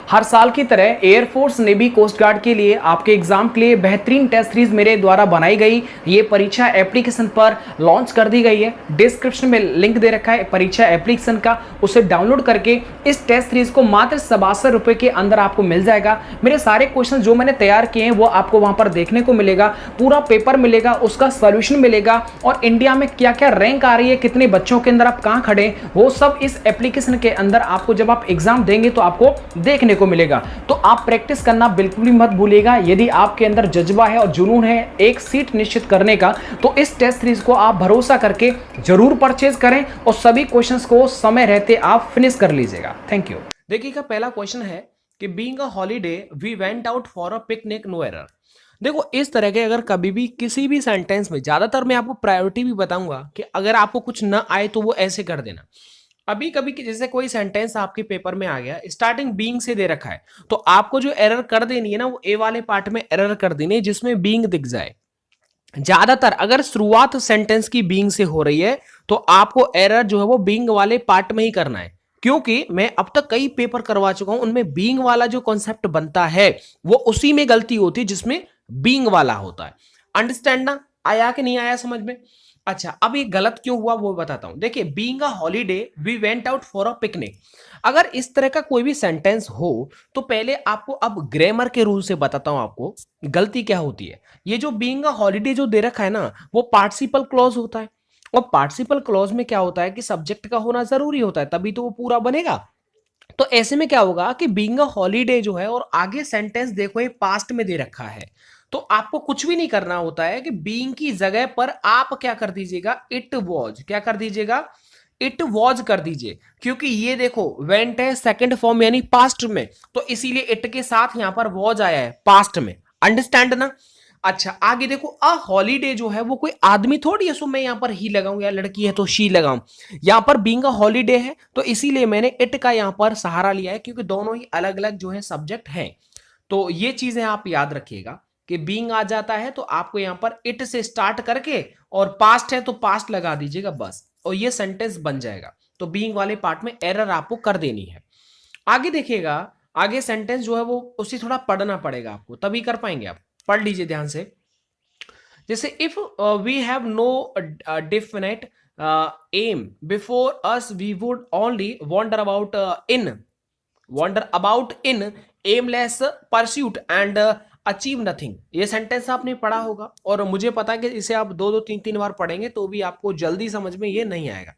हर साल की तरह एयरफोर्स, नेवी, कोस्ट गार्ड के लिए आपके एग्जाम के लिए बेहतरीन टेस्ट सीरीज मेरे द्वारा बनाई गई ये परीक्षा एप्लीकेशन पर लॉन्च कर दी गई है। डिस्क्रिप्शन में लिंक दे रखा है परीक्षा एप्लीकेशन का, उसे डाउनलोड करके इस टेस्ट सीरीज को मात्र 87 रुपए के अंदर आपको मिल जाएगा। मेरे सारे क्वेश्चन जो मैंने तैयार किए हैं वो आपको वहां पर देखने को मिलेगा, पूरा पेपर मिलेगा, उसका सॉल्यूशन मिलेगा और इंडिया में क्या क्या रैंक आ रही है, कितने बच्चों के अंदर आप कहां खड़े, वो सब इस एप्लीकेशन के अंदर आपको जब आप एग्जाम देंगे तो आपको देखने को मिलेगा। तो आप प्रैक्टिस करना बिल्कुल भी मत भूलिएगा। यदि आपके अंदर जज्बा है और जुनून है एक सीट निश्चित करने का, तो इस टेस्ट सीरीज को आप भरोसा करके जरूर परचेज करें और सभी क्वेश्चंस को समय रहते आप फिनिश कर लीजिएगा। Thank you. देखिएगा पहला क्वेश्चन है कि being a holiday we went out for a picnic, no error. देखो इस तरह के अगर कभी भी किसी भी सेंटेंस में, ज्यादातर मैं आपको प्रायोरिटी भी बताऊंगा कि अगर आपको कुछ ना आए तो वो ऐसे कर देना। अभी कभी जैसे कोई सेंटेंस आपके पेपर में आ गया, स्टार्टिंग बीइंग से दे रखा है, तो आपको जो एरर कर देनी है ना वो ए वाले पार्ट में एरर कर देनी है जिसमें बीइंग दिख जाए। ज्यादातर अगर शुरुआत सेंटेंस की बीइंग से हो रही है तो आपको एरर जो है वो बीइंग वाले पार्ट में ही करना है, क्योंकि मैं अब तक कई पेपर करवा चुका हूं, उनमें बीइंग वाला जो कॉन्सेप्ट बनता है वो उसी में गलती होती है जिसमें बीइंग वाला होता है। अंडरस्टैंड ना? आया कि नहीं आया समझ में? अच्छा, अब ये गलत क्यों हुआ वो बताता हूं। देखिए, being a holiday we went out for a picnic, अगर इस तरह का कोई भी सेंटेंस हो तो पहले आपको अब ग्रामर के रूल से बताता हूं आपको गलती क्या होती है। ये जो बीइंग अ हॉलीडे जो दे रखा है ना वो पार्टिसिपल क्लॉज होता है, और पार्टिसिपल क्लॉज में क्या होता है कि सब्जेक्ट का होना जरूरी होता है तभी तो वो पूरा बनेगा। तो ऐसे में क्या होगा कि बीइंग अ हॉलीडे जो है और आगे सेंटेंस देखो ये पास्ट में दे रखा है, तो आपको कुछ भी नहीं करना होता है कि बीइंग की जगह पर आप क्या कर दीजिएगा, इट वॉज, क्या कर दीजिएगा, इट वॉज कर दीजिए। क्योंकि ये देखो वेंट है सेकंड फॉर्म यानी पास्ट में, तो इसीलिए इट के साथ यहां पर वॉज आया है पास्ट में। अंडरस्टैंड ना? अच्छा, आगे देखो, अ हॉलीडे जो है वो कोई आदमी थोड़ी है, सो मैं यहां पर ही लगाऊं, या लड़की है तो शी लगाऊं। यहां पर बीइंग अ हॉलीडे है तो इसीलिए मैंने इट का यहां पर सहारा लिया है, क्योंकि दोनों ही अलग अलग जो है सब्जेक्ट हैं। तो ये चीजें आप याद रखिएगा कि बीइंग आ जाता है तो आपको यहां पर इट से स्टार्ट करके, और पास्ट है तो पास्ट लगा दीजिएगा बस, और ये सेंटेंस बन जाएगा। तो बीइंग वाले पार्ट में एरर आपको कर देनी है। आगे देखिएगा, आगे सेंटेंस जो है वो उसी थोड़ा पढ़ना पड़ेगा आपको, तभी कर पाएंगे आप। पढ़ लीजिए ध्यान से। जैसे if we have no definite aim before us we would only wander about in, wander about in aimless pursuit and achieve nothing. ये सेंटेंस आपने पढ़ा होगा और मुझे पता है कि इसे आप दो दो तीन तीन बार पढ़ेंगे तो भी आपको जल्दी समझ में ये नहीं आएगा।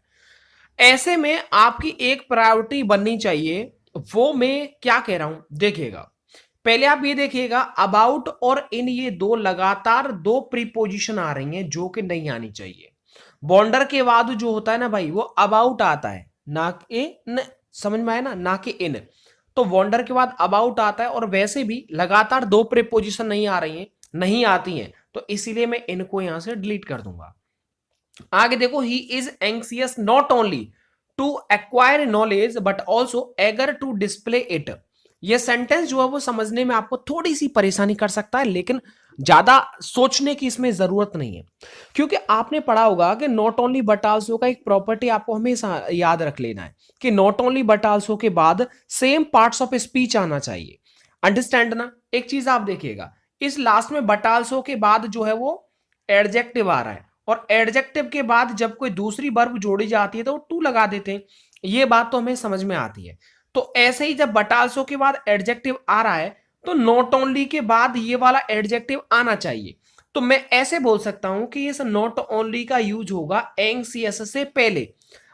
ऐसे में आपकी एक प्रायोरिटी बननी चाहिए, वो मैं क्या कह रहा हूं देखिएगा। पहले आप ये देखिएगा, अबाउट और इन ये दो लगातार दो प्रीपोजिशन आ रही हैं जो कि नहीं आनी चाहिए। बॉन्डर के बाद जो होता है ना भाई वो अबाउट आता है, ना कि न, समझ में आया ना, ना कि इन। तो वॉन्डर के बाद अबाउट आता है और वैसे भी लगातार दो प्रीपोजिशन नहीं आ रही हैं, नहीं आती हैं, तो इसीलिए मैं इनको यहां से डिलीट कर दूंगा। आगे देखो, he is anxious not only to acquire knowledge but also eager to display it. ये सेंटेंस जो है वो समझने में आपको थोड़ी सी परेशानी कर सकता है, लेकिन ज्यादा सोचने की इसमें जरूरत नहीं है, क्योंकि आपने पढ़ा होगा कि नॉट ओनली बट आल्सो का एक प्रॉपर्टी आपको हमेशा याद रख लेना है कि नॉट ओनली बट आल्सो के बाद सेम पार्ट्स ऑफ स्पीच आना चाहिए। अंडरस्टैंड ना? एक चीज आप देखिएगा, इस लास्ट में बट आल्सो के बाद जो है वो एडजेक्टिव आ रहा है, और एडजेक्टिव के बाद जब कोई दूसरी वर्ब जोड़ी जाती है तो वो टू लगा देते हैं। ये बात तो हमें समझ में आती है। तो ऐसे ही जब बट आल्सो के बाद एडजेक्टिव आ रहा है तो नॉट ओनली के बाद ये वाला एडजेक्टिव आना चाहिए। तो मैं ऐसे बोल सकता हूं कि इस नॉट ओनली का यूज होगा एंग्सियस से पहले।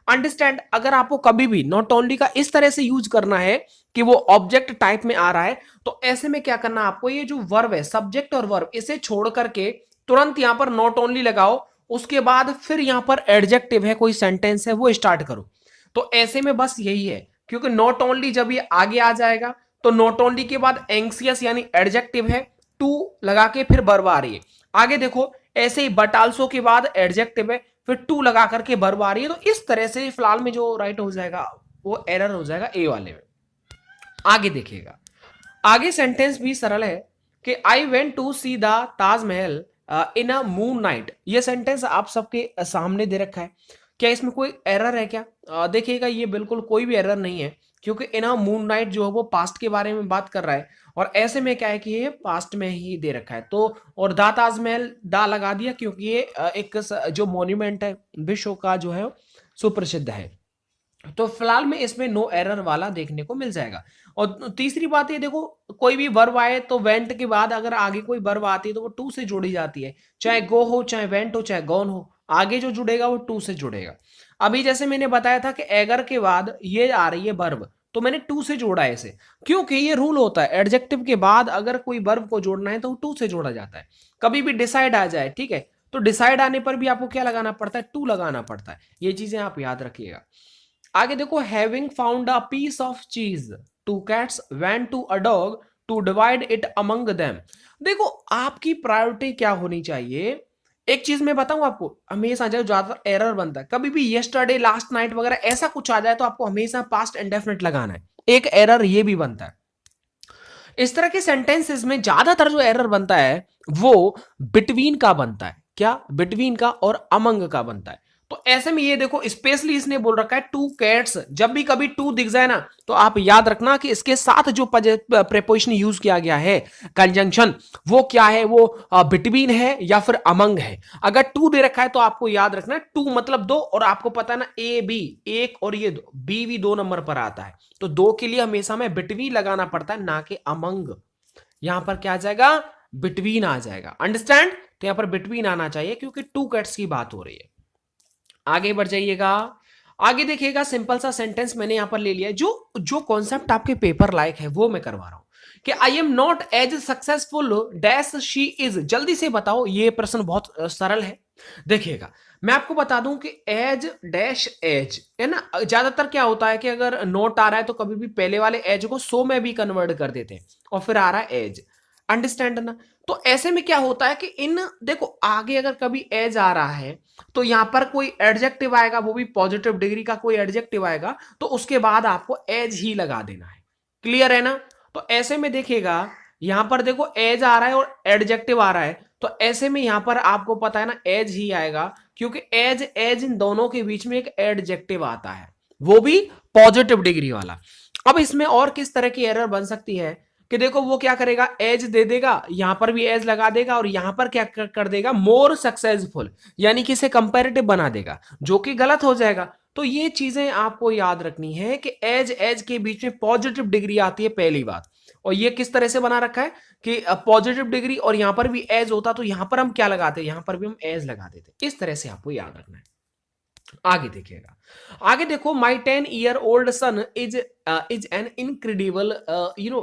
अंडरस्टैंड? अगर आपको कभी भी नॉट ओनली का इस तरह से यूज करना है कि वो ऑब्जेक्ट टाइप में आ रहा है, तो ऐसे में क्या करना, आपको ये जो वर्ब है सब्जेक्ट और वर्ब इसे छोड़ करके तुरंत यहां पर नॉट ओनली लगाओ, उसके बाद फिर यहां पर एडजेक्टिव है, कोई सेंटेंस है वो स्टार्ट करो। तो ऐसे में बस यही है, क्योंकि नॉट ओनली जब ये आगे आ जाएगा तो नॉट ओनली के बाद एंक्सियस यानी एडजेक्टिव है, टू लगा के फिर वर्ब आ रही है। आगे देखो, ऐसे ही बट आल्सो के बाद एडजेक्टिव है, फिर टू लगा करके वर्ब आ रही है। तो इस तरह से फिलहाल में जो राइट हो जाएगा वो एरर हो जाएगा ए वाले में। आगे देखिएगा, आगे सेंटेंस भी सरल है कि I went to see the Taj Mahal in a moon night. ये सेंटेंस आप सबके सामने दे रखा है, क्या इसमें कोई एरर है क्या? देखिएगा, ये बिल्कुल कोई भी एरर नहीं है, क्योंकि इन मून नाइट जो है वो पास्ट के बारे में बात कर रहा है, और ऐसे में क्या है कि ये पास्ट में ही दे रखा है। तो और दा ताजमहल दा लगा दिया क्योंकि ये एक जो मॉन्यूमेंट है विश्व का जो है सुप्रसिद्ध है। तो फिलहाल में इसमें नो एरर वाला देखने को मिल जाएगा। और तीसरी बात ये देखो, कोई भी वर्ब आए तो वेंट के बाद अगर आगे कोई वर्ब आती है तो वो टू से जोड़ी जाती है, चाहे गो हो, चाहे वेंट हो, चाहे गॉन हो, आगे जो जुड़ेगा वो टू से जुड़ेगा। अभी जैसे मैंने बताया था कि एगर के बाद ये आ रही है वर्ब, तो मैंने टू से जोड़ा है इसे, क्योंकि ये रूल होता है एडजेक्टिव के बाद अगर कोई वर्ब को जोड़ना है तो टू से जोड़ा जाता है। कभी भी डिसाइड आ जाए, ठीक है, तो डिसाइड आने पर भी आपको क्या लगाना पड़ता है, टू लगाना पड़ता है। ये चीजें आप याद रखिएगा। आगे देखो, having found a piece of cheese, two cats went to a dog to divide it among them. देखो आपकी प्रायोरिटी क्या होनी चाहिए, एक चीज मैं बताऊं आपको, हमेशा जब ज्यादातर एरर बनता है, कभी भी यस्टरडे, लास्ट नाइट वगैरह ऐसा कुछ आ जाए तो आपको हमेशा पास्ट इंडेफिनिट लगाना है। एक एरर ये भी बनता है। इस तरह के सेंटेंसेस में ज्यादातर जो एरर बनता है वो बिटवीन का बनता है। क्या? बिटवीन का और अमंग का बनता है। तो ऐसे में ये देखो, स्पेशली इसने बोल रखा है टू कैट्स, जब भी कभी टू दिख जाए ना तो आप याद रखना कि इसके साथ जो प्रेपोजिशन यूज किया गया है, कंजंक्शन, वो क्या है, वो बिटवीन है या फिर अमंग है। अगर टू दे रखा है तो आपको याद रखना टू मतलब दो, और आपको पता है ना ए बी एक और ये दो, बी भी 2 नंबर पर आता है, तो दो के लिए हमेशा में बिटवीन लगाना पड़ता है, ना कि अमंग। यहां पर क्या आ जाएगा, बिटवीन आ जाएगा। अंडरस्टैंड? तो यहां पर बिटवीन आना चाहिए क्योंकि टू कैट्स की बात हो रही है। आगे बढ़ जाइएगा, आगे देखिएगा, सिंपल सा सेंटेंस मैंने यहां पर ले लिया है। जो कॉन्सेप्ट आपके पेपर लायक है वो मैं करवा रहा हूं कि I am not as successful dash she is. जल्दी से बताओ, ये प्रश्न बहुत सरल है। देखिएगा, मैं आपको बता दूं कि एज डैश एज है ना, ज्यादातर क्या होता है कि अगर नोट आ रहा है तो कभी भी पहले वाले एज को सो में भी कन्वर्ट कर देते हैं और फिर आ रहा है एज। अंडरस्टैंड ना? तो ऐसे में क्या होता है कि इन देखो आगे अगर कभी एज आ रहा है तो यहां पर कोई एडजेक्टिव आएगा, वो भी पॉजिटिव डिग्री का कोई एडजेक्टिव आएगा, तो उसके बाद आपको एज ही लगा देना है। क्लियर है ना? तो ऐसे में देखिएगा, यहां पर देखो एज आ रहा है और एडजेक्टिव आ रहा है, तो ऐसे में यहां पर आपको पता है ना एज ही आएगा, क्योंकि एज एज इन दोनों के बीच में एक एडजेक्टिव आता है, वो भी पॉजिटिव डिग्री वाला। अब इसमें और किस तरह की एरर बन सकती है कि देखो वो क्या करेगा, एज दे देगा, यहां पर भी एज लगा देगा, और यहां पर क्या कर देगा, मोर सक्सेसफुल, यानी कि इसे कंपैरेटिव बना देगा, जो कि गलत हो जाएगा। तो ये चीजें आपको याद रखनी है कि एज एज के बीच में पॉजिटिव डिग्री आती है, पहली बात। और ये किस तरह से बना रखा है कि पॉजिटिव डिग्री और यहां पर भी एज होता तो यहां पर हम क्या लगाते, यहां पर भी हम एज लगा देते। इस तरह से आपको याद रखना है। आगे देखिएगा, आगे देखो, my 10-year-old son is an incredible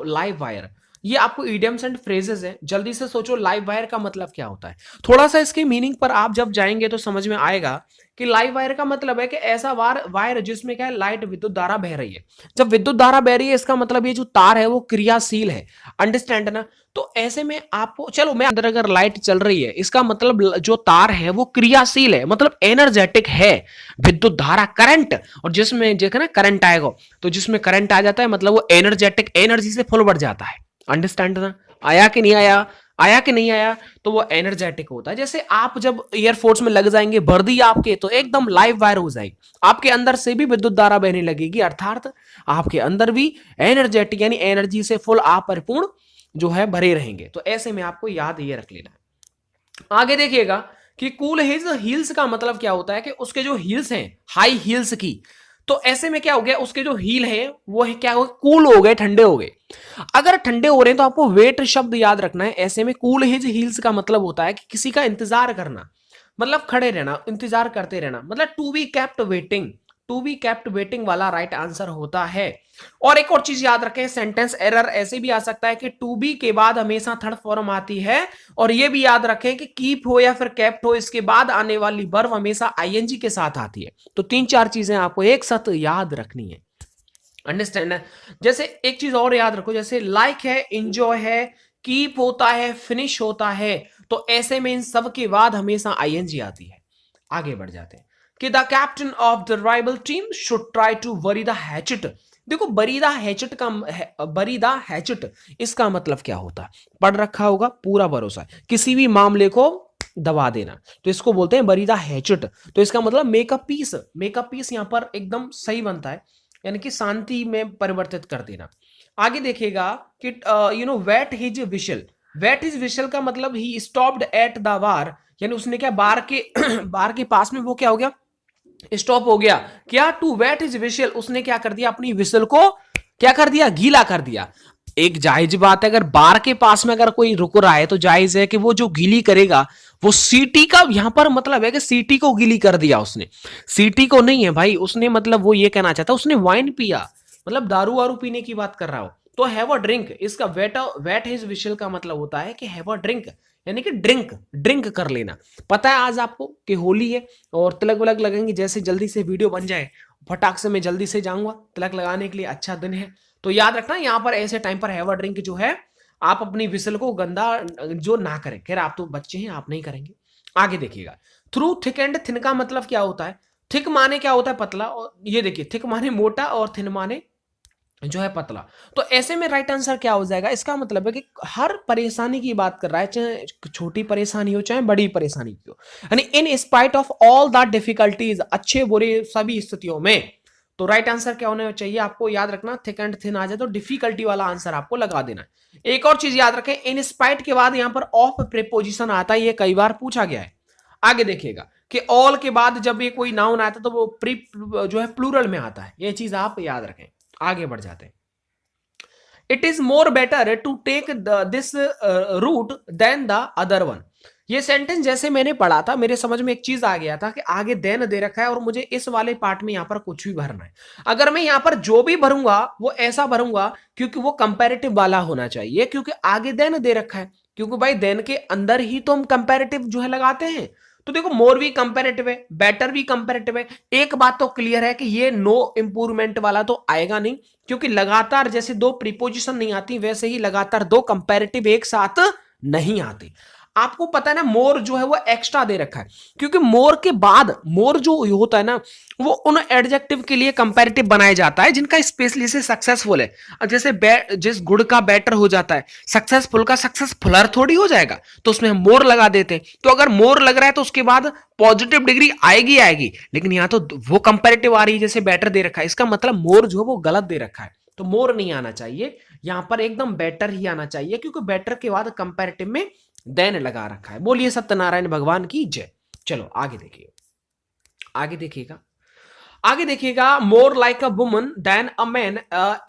live wire. ये आपको इडियम्स एंड फ्रेजेस हैं, जल्दी से सोचो लाइव वायर का मतलब क्या होता है। थोड़ा सा इसके मीनिंग पर आप जब जाएंगे तो समझ में आएगा कि लाइव वायर का मतलब है कि ऐसा वायर जिसमें क्या है, लाइट विद्युत धारा बह रही है। जब विद्युत धारा बह रही है इसका मतलब ये जो तार है वो क्रियाशील है। अंडरस्टैंड ना? तो ऐसे में आपको, चलो मैं अंदर अगर लाइट चल रही है इसका मतलब जो तार है वो क्रियाशील है, मतलब एनर्जेटिक है, विद्युत धारा करंट, और जिसमें देखो ना करंट आएगा, तो जिसमें करंट आ जाता है मतलब वो एनर्जेटिक, एनर्जी से फुल बढ़ जाता है। अंडरस्टैंड ना? आया कि नहीं आया, आया कि नहीं आया? तो वो एनर्जेटिक होता है। जैसे आप जब एयरफोर्स में लग जाएंगे वर्दी आपके, तो एकदम लाइव वायर हो जाएगी, आपके अंदर से भी विद्युत धारा बहने लगेगी, अर्थात आपके अंदर भी एनर्जेटिक यानी एनर्जी से फुल आप परिपूर्ण जो है भरे रहेंगे। तो ऐसे में आपको याद ये रख लेना है। आगे देखिएगा कि कूल हिज हील्स का मतलब क्या होता है कि उसके जो हील्स हैं, हाई हील्स की, तो ऐसे में क्या हो गया, उसके जो हील है वो है क्या हो गए, कूल हो गए, ठंडे हो गए। अगर ठंडे हो रहे हैं तो आपको वेट शब्द याद रखना है। ऐसे में कूल हिज हील्स का मतलब होता है कि किसी का इंतजार करना, मतलब खड़े रहना, इंतजार करते रहना, मतलब to be kept waiting, to be kept waiting वाला राइट आंसर होता है। और एक और चीज याद रखें, सेंटेंस एरर ऐसे भी आ सकता है कि टू बी के बाद हमेशा थर्ड फॉर्म आती है, और ये भी याद रखें कि कीप हो या फिर केप्ट हो, इसके बाद आने वाली वर्ब हमेशा आईएनजी के साथ आती है। तो 3-4 चीजें आपको एक साथ याद रखनी है। अंडरस्टैंड? जैसे एक चीज और याद रखो, जैसे लाइक है, इंजॉय है, कीप होता है, फिनिश होता है, तो ऐसे में इन सब के बाद हमेशा आईएनजी आती है। आगे बढ़ जाते हैं कि the captain of the rival team should try to bury the hatchet. देखो बरी द हैचेट का, बरी द हैचेट इसका मतलब क्या होता है, पढ़ रखा होगा, पूरा भरोसा है, किसी भी मामले को दबा देना, तो इसको बोलते हैं बरी द हैचेट। तो इसका मतलब make a peace, make a peace यहां पर एकदम सही बनता है। यानी कि शांति में परिवर्तित कर देना। आगे देखिएगा कि wet his whistle. Wet his whistle का मतलब he stopped at the bar, यानी उसने क्या बार के बार के पास में वो क्या हो गया, स्टॉप हो गया। क्या टू वेट हिज विशल, उसने क्या कर दिया, अपनी विशल को क्या कर दिया, गीला कर दिया। एक जायज बात है, अगर बार के पास में अगर कोई रुक रहा है तो जायज है कि वो जो गीली करेगा वो सीटी का, यहां पर मतलब है कि सीटी को गीली कर दिया उसने, सीटी को नहीं है भाई, उसने मतलब वो ये कहना चाहता उसने वाइन पिया, मतलब दारू वारू पीने की बात कर रहा हो। तो हैव अ ड्रिंक, इसका वेट हिज विशल का मतलब होता है कि हैव अ ड्रिंक, यानी कि ड्रिंक ड्रिंक कर लेना। पता है आज आपको कि होली है और तिलक विलक लगेंगे, जैसे जल्दी से वीडियो बन जाए फटाक से मैं जल्दी से जाऊंगा तिलक लगाने के लिए, अच्छा दिन है। तो याद रखना यहाँ पर ऐसे टाइम पर हैव अ ड्रिंक जो है, आप अपनी विसल को गंदा जो ना करें, खैर आप तो बच्चे हैं आप नहीं करेंगे। आगे देखिएगा, थ्रू थिक एंड थिन का मतलब क्या होता है, थिक माने क्या होता है, पतला, और ये देखिए थिक माने मोटा और थिन माने जो है पतला। तो ऐसे में राइट आंसर क्या हो जाएगा, इसका मतलब है कि हर परेशानी की बात कर रहा है, चाहे छोटी परेशानी हो चाहे बड़ी परेशानी की हो, यानी in spite of all that difficulties, अच्छे बुरे सभी स्थितियों में। तो राइट आंसर क्या होना चाहिए, आपको याद रखना, थिक एंड थिन आ जाए तो डिफिकल्टी वाला आंसर आपको लगा देना है। एक और चीज याद रखें, इन स्पाइट के बाद यहां पर ऑफ प्रीपोजिशन आता है, ये कई बार पूछा गया है। आगे देखिएगा कि ऑल के बाद जब ये कोई नाउन आता है तो वो प्री जो है प्लूरल में आता है, ये चीज आप याद रखें। आगे बढ़ जाते हैं, it is more better to take this route than the other one. ये सेंटेंस जैसे मैंने पढ़ा था मेरे समझ में एक चीज आ गया था कि आगे देन दे रखा है और मुझे इस वाले पार्ट में यहां पर कुछ भी भरना है। अगर मैं यहां पर जो भी भरूंगा वो ऐसा भरूंगा क्योंकि वो कंपैरेटिव वाला होना चाहिए, क्योंकि आगे देन दे रखा है, क्योंकि भाई देन के अंदर ही तो हम कंपैरेटिव जो है लगाते हैं। तो देखो मोर भी कंपैरेटिव है, बेटर भी कंपैरेटिव है। एक बात तो क्लियर है कि ये नो इंप्रूवमेंट वाला तो आएगा नहीं, क्योंकि लगातार जैसे दो प्रीपोजिशन नहीं आती वैसे ही लगातार दो कंपैरेटिव एक साथ नहीं आती। आपको पता है ना, मोर जो है वो एक्स्ट्रा दे रखा है, क्योंकि मोर के बाद मोर जो होता है ना वो उन एडजेक्टिव के लिए कंपैरेटिव बनाया जाता है जिनका स्पेशली से सक्सेसफुल है। अब जैसे जिस गुड़ का बेटर हो जाता है, सक्सेसफुल का सक्सेसफुलर थोड़ी हो जाएगा, तो उसमें हम मोर लगा देते हैं। तो अगर मोर लग रहा है तो उसके बाद पॉजिटिव डिग्री आएगी आएगी, लेकिन यहां तो वो कंपैरेटिव आ रही है जैसे बेटर दे रखा है, इसका मतलब मोर जो है वो गलत दे रखा है, तो मोर नहीं आना चाहिए, यहां पर एकदम बेटर ही आना चाहिए, क्योंकि बेटर के बाद कंपैरेटिव में देन लगा रखा है। बोलिए सत्यनारायण भगवान की जय। चलो आगे देखिए, आगे देखिएगा, आगे देखिएगा, more like a woman than a man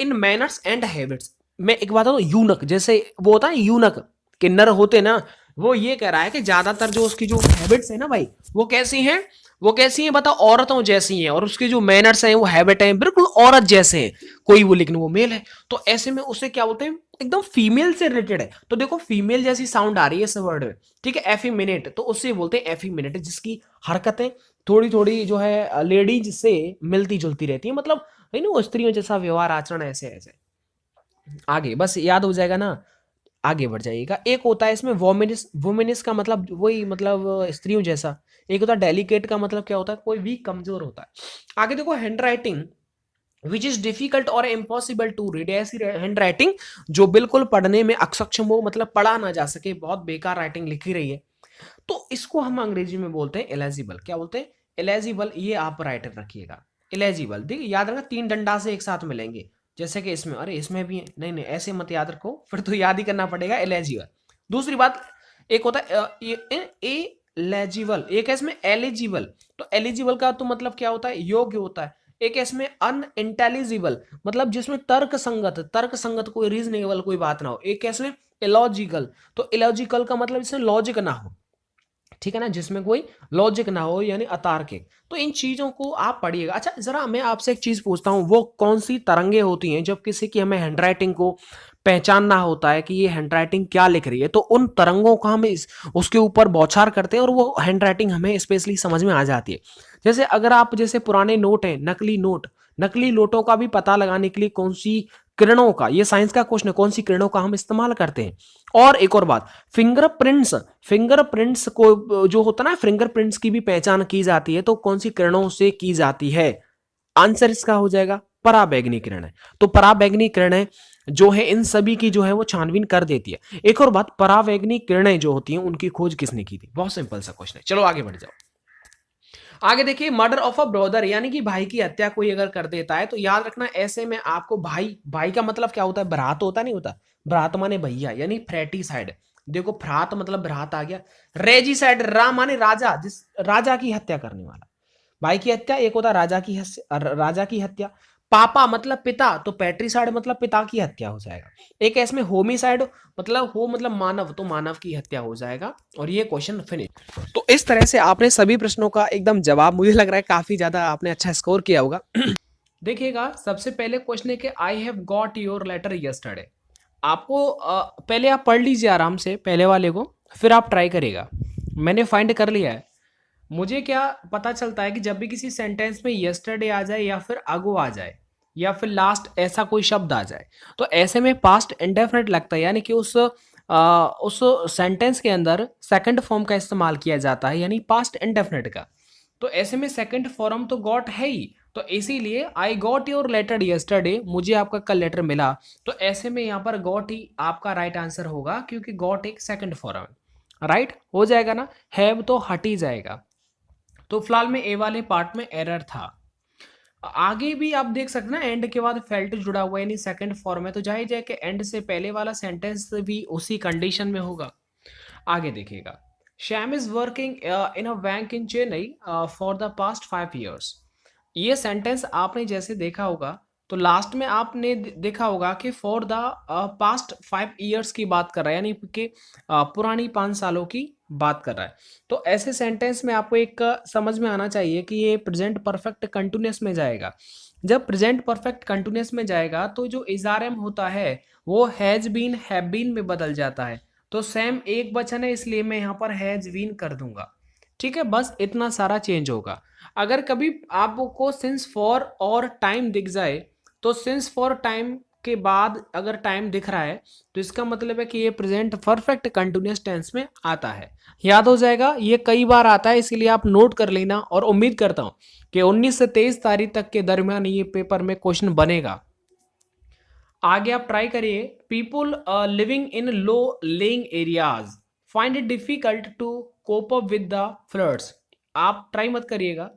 in manners and habits. मैं एक बात बताऊं, यूनक जैसे वो होता है यूनक किन्नर होते ना, वो ये कह रहा है कि ज्यादातर जो उसकी जो हैबिट्स है ना भाई वो कैसी हैं, वो कैसी हैं बताओ, औरतों जैसी हैं, और उसके जो मैनर्स हैं वो हैबिट हैं बिल्कुल औरत जैसे हैं, कोई वो लेकिन वो मेल है, तो ऐसे में उसे क्या बोलते हैं, एकदम फीमेल से रिलेटेड है। तो देखो फीमेल जैसी साउंड आ रही है इस वर्ड में, ठीक है, एफिमिनेट, तो उससे बोलते हैं एफिमिनेट, जिसकी हरकतें थोड़ी थोड़ी जो है लेडीज से मिलती जुलती रहती है, मतलब है ना, स्त्रियों जैसा व्यवहार आचरण ऐसे ऐसे। आगे बस याद हो जाएगा ना, आगे बढ़ जाइएगा। एक होता है इसमें वोमिनिस, वोमिनिस का मतलब वही मतलब स्त्रियों जैसा। एक होता है डेलिकेट का मतलब क्या होता है, कोई भी कमजोर होता है। आगे देखो, hand writing which is difficult और इम्पॉसिबल टू रीड, ऐसी हैंड राइटिंग जो बिल्कुल पढ़ने में अक्षम हो, मतलब पढ़ा ना जा सके, बहुत बेकार राइटिंग लिखी रही है, तो इसको हम अंग्रेजी में बोलते हैं एलिजिबल। क्या बोलते हैं, एलिजिबल, ये आप राइटर रखिएगा एलिजिबल। देखिए याद रखना, तीन डंडा से एक साथ मिलेंगे, जैसे कि इसमें, अरे इसमें भी है, नहीं नहीं ऐसे मत याद रखो, फिर तो याद ही करना पड़ेगा एलिजिबल। दूसरी बात, एक होता है एलिजिबल, एक है इसमें एलिजिबल, तो एलिजिबल का तो मतलब क्या होता है, योग्य होता है। एक है इसमें अनइंटेलिजिबल, मतलब जिसमें तर्क संगत कोई रीजनेबल कोई बात ना हो। एक है इसमें इलॉजिकल, तो इलॉजिकल का मतलब इसमें लॉजिक ना हो, ठीक है ना, जिसमें कोई लॉजिक ना हो, यानी अतार्किक। तो इन चीजों को आप पढ़िएगा। अच्छा जरा मैं आपसे एक चीज पूछता हूं, वो कौन सी तरंगे होती हैं जब किसी की हमें हैंडराइटिंग को पहचानना होता है कि ये हैंडराइटिंग क्या लिख रही है, तो उन तरंगों का हम उसके ऊपर बौछार करते हैं और वो हैंडराइटिंग हमें स्पेशली समझ में आ जाती है। जैसे अगर आप जैसे पुराने नोट हैं, नकली नोट, नकली नोटों का भी पता लगाने के लिए कौन सी किरणों का, ये साइंस का क्वेश्चन है, कौन सी किरणों का हम इस्तेमाल करते हैं। और एक और बात, फिंगरप्रिंट्स को जो होता है ना, फिंगरप्रिंट्स की भी पहचान की जाती है, तो कौन सी किरणों से की जाती है, आंसर इसका हो जाएगा पराबैंगनी किरण है। तो पराबैंगनी किरणें जो है इन सभी की जो है वो छानबीन कर देती है। एक और बात, पराबैंगनी किरणें जो होती हैं उनकी खोज किसने की थी, बहुत सिंपल सा क्वेश्चन है। चलो आगे बढ़ जाओ, आगे देखिए, मर्डर ऑफ अ ब्रदर यानी कि भाई की हत्या कोई अगर कर देता है तो याद रखना ऐसे में आपको भाई, भाई का मतलब क्या होता है, भ्रात होता नहीं होता, भ्रात माने भैया यानी फ्रैटिसाइड। देखो भ्रात मतलब भ्रात आ गया, रेजिसाइड रा माने राजा, जिस राजा की हत्या करने वाला, भाई की हत्या एक होता राजा की राजा की हत्या। पापा मतलब पिता, तो पैट्रिसाइड मतलब पिता की हत्या हो जाएगा। एक इसमें होमिसाइड मतलब हो मतलब मानव, तो मानव की हत्या हो जाएगा। और ये क्वेश्चन फिनिश। तो इस तरह से आपने सभी प्रश्नों का एकदम जवाब, मुझे लग रहा है काफी ज्यादा आपने अच्छा स्कोर किया होगा। देखिएगा, सबसे पहले क्वेश्चन है कि I have got your letter yesterday. आपको पहले आप पढ़ लीजिए आराम से पहले वाले को, फिर आप ट्राई करिएगा। मैंने फाइंड कर लिया है। मुझे क्या पता चलता है कि जब भी किसी सेंटेंस में यस्टरडे आ जाए या फिर अगो आ जाए या फिर लास्ट ऐसा कोई शब्द आ जाए, तो ऐसे में पास्ट इंडेफिनिट लगता है, यानी कि उस सेंटेंस के अंदर सेकंड फॉर्म का इस्तेमाल किया जाता है, यानी पास्ट इंडेफिनिट का। तो ऐसे में सेकंड फॉर्म तो गॉट है ही, तो इसीलिए I got your letter yesterday, मुझे आपका कल लेटर मिला। तो ऐसे में यहाँ पर गॉट ही आपका राइट आंसर होगा, क्योंकि गॉट एक सेकंड फॉर्म है। राइट हो जाएगा ना, हैव तो हट ही जाएगा। तो फिलहाल में ए वाले पार्ट में एरर था। आगे भी आप देख सकते ना, एंड के बाद फेल्ट जुड़ा हुआ है, यानी सेकंड फॉर्म है, तो जाहिर है कि एंड से पहले वाला सेंटेंस भी उसी कंडीशन में होगा। आगे देखिएगा, Shyam is working in a bank in Chennai for the past 5 years। ये सेंटेंस आपने जैसे देखा होगा, तो लास्ट में आपने देखा होगा कि फॉर द पास्ट 5 years की बात कर रहा है, यानी कि पुरानी 5 सालों की बात कर रहा है। तो ऐसे सेंटेंस में आपको एक समझ में आना चाहिए कि ये प्रेजेंट परफेक्ट कंटिन्यूअस में जाएगा। जब प्रेजेंट परफेक्ट कंटिन्यूअस में जाएगा तो जो इज़ारएम होता है वो हैज बीन हैव बीन में बदल जाता है। तो सेम एक वचन है, इसलिए मैं यहाँ पर हैज बीन कर दूंगा। ठीक है, बस इतना सारा चेंज होगा। अगर कभी आपको सिंस फॉर और टाइम दिख जाए, तो सिंस फॉर टाइम के बाद अगर टाइम दिख रहा है, तो इसका मतलब है कि ये प्रेजेंट परफेक्ट कंटिन्यूअस टेंस में आता है। याद हो जाएगा, ये कई बार आता है, इसलिए आप नोट कर लेना। और उम्मीद करता हूं कि 19 से 23 तारीख तक के दरमियान ये पेपर में क्वेश्चन बनेगा। आगे आप ट्राई करिए। People living in low lying areas find it difficult to cope up with the floods. आप ट्राई मत करिएगा।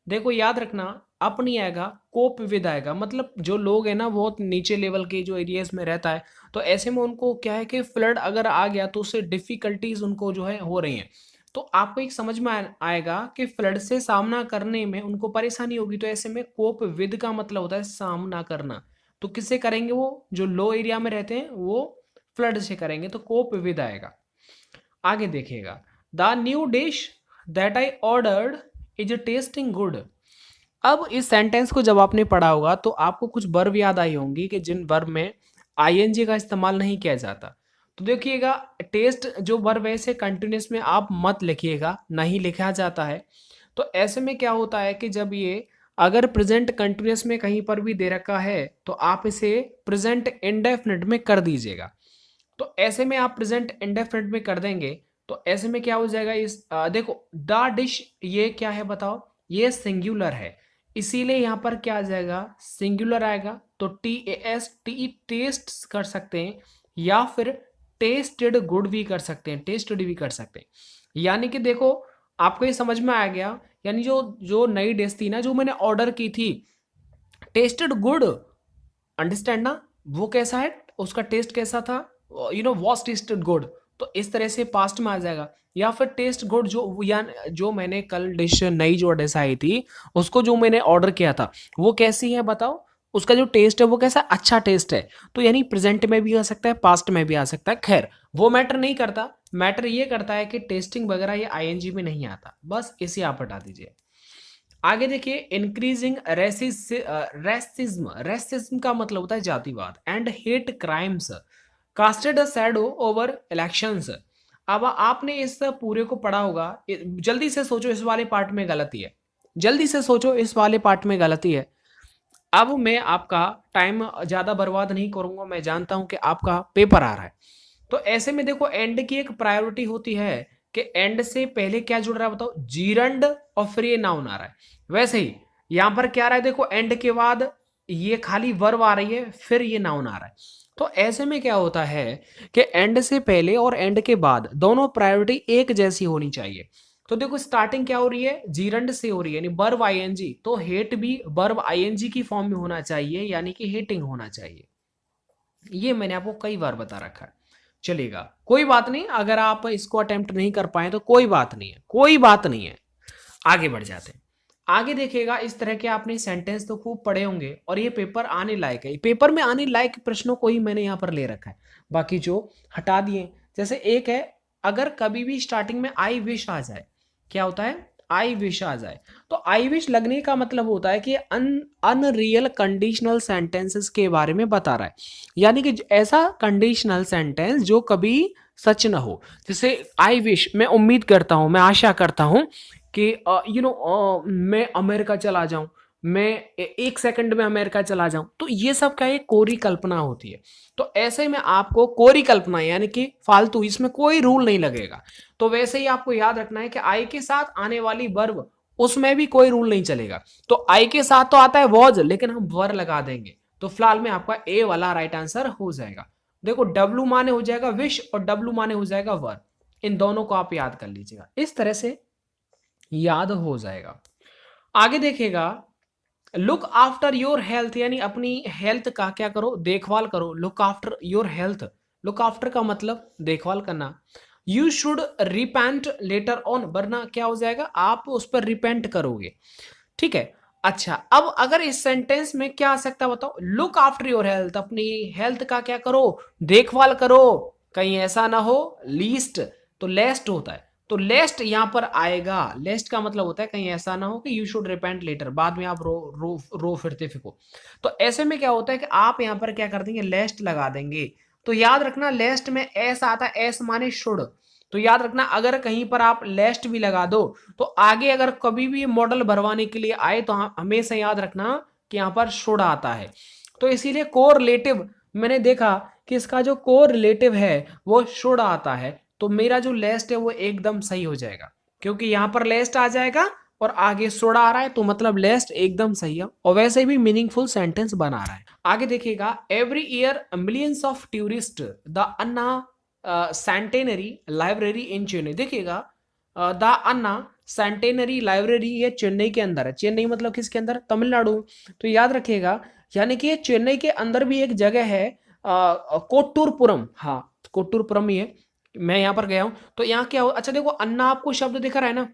देखो याद रखना, अप नहीं आएगा, कोप विद आएगा। मतलब जो लोग हैं ना बहुत नीचे लेवल के जो एरियाज में रहता है, तो ऐसे में उनको क्या है कि फ्लड अगर आ गया तो उससे डिफिकल्टीज उनको जो है हो रही हैं। तो आपको एक समझ में आएगा कि फ्लड से सामना करने में उनको परेशानी होगी। तो ऐसे में कोप विद का मतलब होता है सामना करना। तो किससे करेंगे, वो जो लो एरिया में रहते हैं वो फ्लड से करेंगे, तो कोप विद आएगा। आगे देखिएगा, the new dish that I ordered is testing good. अब इस सेंटेंस को जब आपने पढ़ा होगा तो आपको कुछ वर्ब याद आई होंगी कि जिन वर्ब में आईएनजी का इस्तेमाल नहीं किया जाता। तो देखिएगा, टेस्ट जो वर्ब है इसे कंटिन्यूस में आप मत लिखिएगा, नहीं लिखा जाता है। तो ऐसे में क्या होता है कि जब ये अगर प्रेजेंट कंटिन्यूस में कहीं पर भी दे रखा है तो आप इसे प्रेजेंट इंडेफिनिट में कर दीजिएगा। तो ऐसे में आप प्रेजेंट इंडेफिनिट में कर देंगे तो ऐसे में क्या हो जाएगा, देखो द डिश, ये क्या है बताओ, ये सिंगुलर है, इसीलिए यहाँ पर क्या आ जाएगा, सिंगुलर आएगा। तो टी टेस्ट कर सकते हैं, या फिर टेस्टेड गुड भी कर सकते हैं, टेस्टेड भी कर सकते हैं। यानी कि देखो आपको ये समझ में आ गया, यानी जो जो नई डिश थी ना जो मैंने ऑर्डर की थी, टेस्टेड गुड, अंडरस्टैंड ना, वो कैसा है, उसका टेस्ट कैसा था, वॉज टेस्टेड गुड। तो इस तरह से पास्ट में आ जाएगा। या फिर टेस्ट गुड, जो या जो मैंने कल डिश, नई जो डिश आई थी उसको जो मैंने ऑर्डर किया था वो कैसी है बताओ, उसका जो टेस्ट है वो कैसा, अच्छा टेस्ट है। तो यानी प्रेजेंट में भी आ सकता है, पास्ट में भी आ सकता है। खैर वो मैटर नहीं करता, मैटर ये करता है कि टेस्टिंग वगैरह ये आईएनजी में नहीं आता, बस इसे आप हटा दीजिए। आगे देखिए, इंक्रीजिंग रेसिज्म, रेसिज्म का मतलब होता है जातिवाद, and hate crimes casted a shadow over elections. अब आपने इस पूरे को पढ़ा होगा, जल्दी से सोचो इस वाले पार्ट में गलती है, जल्दी से सोचो इस वाले पार्ट में गलती है। अब मैं आपका टाइम ज्यादा बर्बाद नहीं करूंगा, मैं जानता हूं कि आपका पेपर आ रहा है। तो ऐसे में देखो, एंड की एक प्रायोरिटी होती है कि एंड से पहले क्या जुड़ रहा है बताओ, जीरंड, और फिर ये नाउन आ रहा है। वैसे ही यहां पर क्या आ रहा है, देखो एंड के बाद ये खाली वर्ब आ रही है, फिर ये नाउन आ रहा है। तो ऐसे में क्या होता है कि एंड से पहले और एंड के बाद दोनों प्रायोरिटी एक जैसी होनी चाहिए। तो देखो स्टार्टिंग क्या हो रही है, जीरंड से हो रही है, यानी वर्ब आईएनजी, तो हेट भी वर्ब आईएनजी की फॉर्म में होना चाहिए, यानी कि हेटिंग होना चाहिए। ये मैंने आपको कई बार बता रखा है, चलेगा, कोई बात नहीं, अगर आप इसको अटेम्प्ट नहीं कर पाए तो कोई बात नहीं है, कोई बात नहीं है। आगे बढ़ जाते हैं। आगे देखिएगा, इस तरह के आपने सेंटेंस तो खूब पढ़े होंगे और ये पेपर आने लायक है, पेपर में आने लायक प्रश्नों को ही मैंने यहाँ पर ले रखा है, बाकी जो हटा दिए। जैसे एक है, अगर कभी भी स्टार्टिंग में आई विश आ जाए, क्या होता है, आई विश आ जाए, तो आई विश लगने का मतलब होता है कि अनरियल कंडीशनल सेंटेंसेस के बारे में बता रहा है, यानी कि ऐसा कंडीशनल सेंटेंस जो कभी सच ना हो। जैसे आई विश, मैं उम्मीद करता हूं, मैं आशा करता हूं कि मैं अमेरिका चला जाऊं, मैं एक सेकंड में अमेरिका चला जाऊं, तो ये सब क्या है, कोरी कल्पना होती है। तो ऐसे में आपको कोरी कल्पना यानी कि फालतू, इसमें कोई रूल नहीं लगेगा। तो वैसे ही आपको याद रखना है कि आई के साथ आने वाली वर्ब, उसमें भी कोई रूल नहीं चलेगा। तो आई के साथ तो आता है वॉज, लेकिन हम वर लगा देंगे, तो फिलहाल में आपका ए वाला राइट आंसर हो जाएगा। देखो डब्लू माने हो जाएगा विश और डब्लू माने हो जाएगा वर, इन दोनों को आप याद कर लीजिएगा, इस तरह से याद हो जाएगा। आगे देखिएगा, लुक आफ्टर योर हेल्थ, यानी अपनी हेल्थ का क्या करो, देखभाल करो। Look after your health, look after का मतलब देखभाल करना। You should repent later on, वरना क्या हो जाएगा, आप उस पर रिपेंट करोगे, ठीक है। अच्छा, अब अगर इस सेंटेंस में क्या आ सकता है बताओ, लुक आफ्टर योर हेल्थ, अपनी हेल्थ का क्या करो, देखभाल करो, कहीं ऐसा ना हो लीस्ट, तो लेस्ट होता है, तो लेस्ट यहां पर आएगा। लेस्ट का मतलब होता है कहीं ऐसा ना हो कि यू शुड रिपेंट लेटर, बाद में आप रो फिरते फिको। तो ऐसे में क्या होता है कि आप यहां पर क्या कर देंगे, लेस्ट लगा देंगे। तो याद रखना, लेस्ट में एस आता है, एस माने शुड, तो याद रखना अगर कहीं पर आप लेस्ट भी लगा दो तो आगे अगर कभी भी मॉडल भरवाने के लिए आए तो हमेशा याद रखना कि यहां पर शुड आता है। तो इसीलिए कोरिलेटिव मैंने देखा कि इसका जो कोरिलेटिव है वो शुड आता है, तो मेरा जो लेस्ट है वो एकदम सही हो जाएगा, क्योंकि यहां पर लेस्ट आ जाएगा और आगे शुड आ रहा है, तो मतलब लेस्ट एकदम सही है और वैसे भी मीनिंगफुल सेंटेंस बना रहा है। आगे देखिएगा, every year millions of tourist the Anna centenary library in Chennai. देखिएगा, द अन्ना सेंटेनरी लाइब्रेरी ये चेन्नई के अंदर है, चेन्नई मतलब किसके अंदर, तमिलनाडु। तो याद रखिएगा, यानी कि चेन्नई के अंदर भी एक जगह है कोट्टूरपुरम, हाँ कोट्टूरपुरम ही है, मैं यहाँ पर गया हूँ। तो यहाँ क्या हो, अच्छा देखो अन्ना आपको शब्द दिख रहा है ना,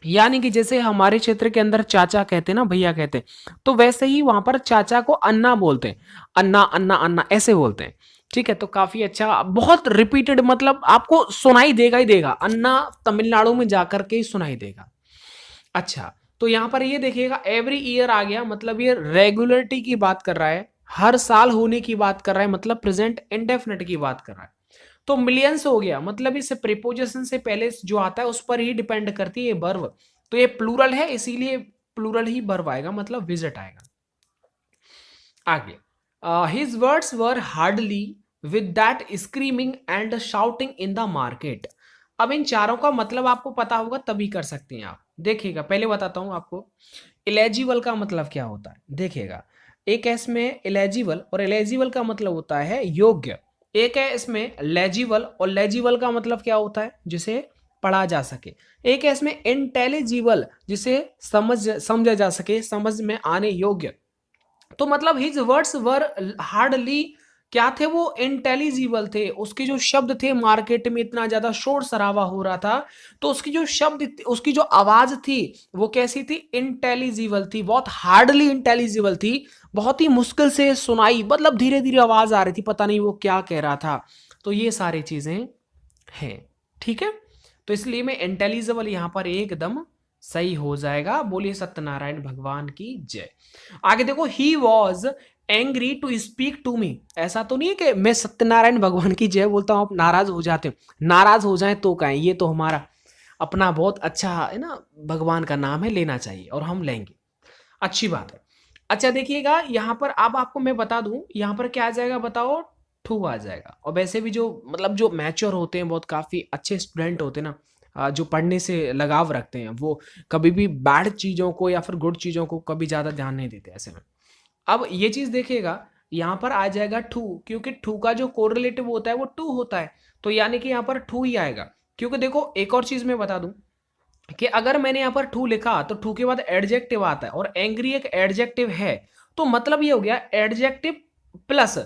यानी कि जैसे हमारे क्षेत्र के अंदर चाचा कहते हैं ना, भैया कहते हैं, तो वैसे ही वहां पर चाचा को अन्ना बोलते हैं, अन्ना अन्ना अन्ना ऐसे बोलते हैं, ठीक है। तो काफी अच्छा, बहुत रिपीटेड, मतलब आपको सुनाई देगा ही देगा, अन्ना तमिलनाडु में जाकर के ही सुनाई देगा। अच्छा, तो यहां पर ये देखिएगा एवरी ईयर आ गया, मतलब ये रेगुलरिटी की बात कर रहा है, हर साल होने की बात कर रहा है, मतलब प्रेजेंट इंडेफिनिट की बात कर रहा है। तो मिलियंस हो गया, मतलब इस प्रीपोजिशन से पहले जो आता है उस पर ही डिपेंड करती है ये वर्ब, तो ये प्लूरल है इसीलिए प्लूरल ही वर्ब आएगा, मतलब विजिट आएगा। आगे, his words were hardly with that screaming and shouting in the market. अब इन चारों का मतलब आपको पता होगा तभी कर सकते हैं आप। देखिएगा, पहले बताता हूं आपको इलेजिबल का मतलब क्या होता है। देखिएगा, एक है इसमें इलेजिबल, और इलेजिबल का मतलब होता है योग्य। एक है इसमें लेजिबल, और लेजिबल का मतलब क्या होता है, जिसे पढ़ा जा सके। एक है इसमें इंटेलिजिबल, जिसे समझा जा सके, समझ में आने योग्य। तो मतलब हिज वर्ड्स वर हार्डली क्या थे, वो इंटेलिजिबल थे, उसके जो शब्द थे, मार्केट में इतना ज्यादा शोर शराबा हो रहा था, तो उसकी जो शब्द, उसकी जो आवाज थी वो कैसी थी, इंटेलिजिबल थी, बहुत हार्डली इंटेलिजिबल थी, बहुत ही मुश्किल से सुनाई, मतलब धीरे धीरे आवाज आ रही थी, पता नहीं वो क्या कह रहा था। तो ये सारी चीजें हैं, ठीक है। तो इसलिए मैं इंटेलिजिबल यहां पर एकदम सही हो जाएगा। बोलिए सत्यनारायण भगवान की जय। आगे देखो, he was angry to speak to me. ऐसा तो नहीं है कि मैं सत्यनारायण भगवान की जय बोलता हूं आप नाराज हो जाते हो, नाराज हो जाए तो कहें, ये तो हमारा अपना बहुत अच्छा है ना, भगवान का नाम है, लेना चाहिए और हम लेंगे, अच्छी बात है। अच्छा देखिएगा, यहां पर अब आपको मैं बता दूं, यहां पर क्या आ जाएगा बताओ, टू आ जाएगा। और वैसे भी जो मतलब जो मैच्योर होते हैं, बहुत काफी अच्छे स्टूडेंट होते हैं ना, जो पढ़ने से लगाव रखते हैं, वो कभी भी बैड चीजों को या फिर गुड चीजों को कभी ज्यादा ध्यान नहीं देते ऐसे में। अब ये चीज देखिएगा, यहां पर आ जाएगा टू, क्योंकि टू का जो कोरिलेटिव होता है वो टू होता है, तो यानी कि यहां पर टू ही आएगा। क्योंकि देखो एक और चीज मैं बता दूं, कि अगर मैंने यहाँ पर टू लिखा तो टू के बाद एडजेक्टिव आता है और एंग्री एक एडजेक्टिव है, तो मतलब ये हो गया adjective plus